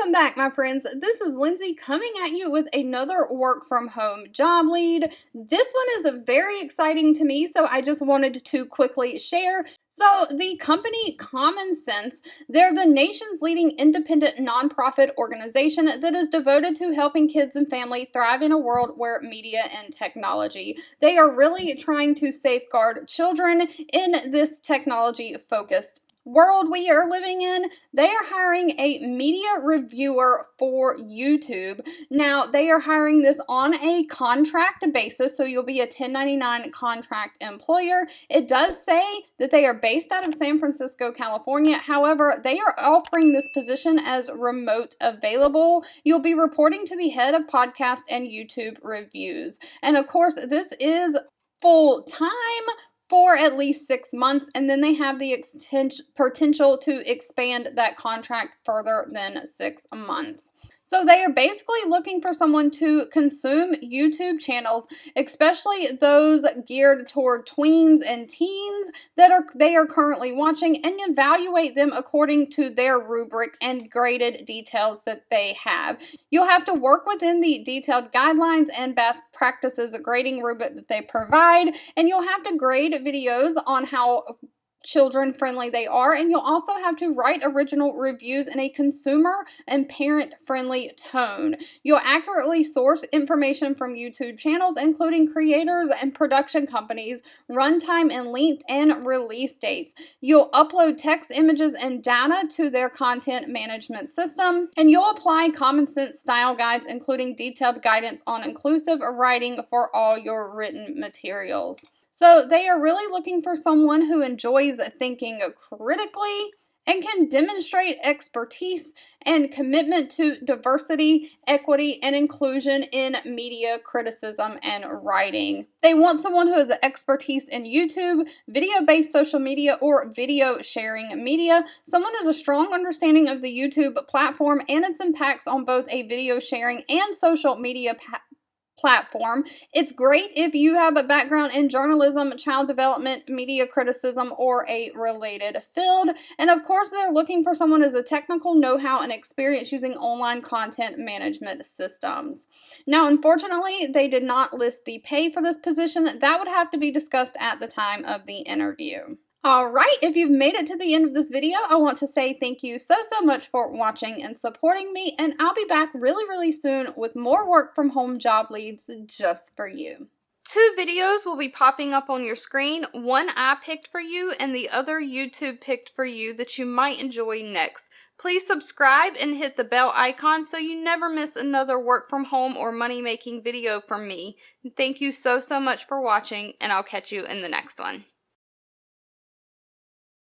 Welcome back, my friends. This is Lindsay coming at you with another work from home job lead. This one is very exciting to me, so I just wanted to quickly share. So the company Common Sense, they're the nation's leading independent nonprofit organization that is devoted to helping kids and family thrive in a world where media and technology. They are really trying to safeguard children in this technology-focused world we are living in. They are hiring a media reviewer for YouTube. Now, they are hiring this on a contract basis, so you'll be a 1099 contract employer. It does say that they are based out of San Francisco, California. However, they are offering this position as remote available. You'll be reporting to the head of podcast and YouTube reviews. And of course, this is full-time for at least 6 months, and then they have the potential to expand that contract further than 6 months. So they are basically looking for someone to consume YouTube channels, especially those geared toward tweens and teens that they are currently watching, and evaluate them according to their rubric and graded details that they have. You'll have to work within the detailed guidelines and best practices grading rubric that they provide, and you'll have to grade videos on how children-friendly they are, and you'll also have to write original reviews in a consumer and parent-friendly tone. You'll accurately source information from YouTube channels, including creators and production companies, runtime and length, and release dates. You'll upload text, images, and data to their content management system, and you'll apply common sense style guides, including detailed guidance on inclusive writing for all your written materials. So they are really looking for someone who enjoys thinking critically and can demonstrate expertise and commitment to diversity, equity, and inclusion in media criticism and writing. They want someone who has expertise in YouTube, video-based social media, or video sharing media. Someone who has a strong understanding of the YouTube platform and its impacts on both a video sharing and social media platform. It's great if you have a background in journalism, child development, media criticism, or a related field. And of course, they're looking for someone who has a technical know-how and experience using online content management systems. Now, unfortunately, they did not list the pay for this position. That would have to be discussed at the time of the interview. Alright, if you've made it to the end of this video, I want to say thank you so much for watching and supporting me, and I'll be back really soon with more work from home job leads just for you. 2 videos will be popping up on your screen. One I picked for you and the other YouTube picked for you that you might enjoy next. Please subscribe and hit the bell icon so you never miss another work from home or money making video from me. Thank you so much for watching, and I'll catch you in the next one.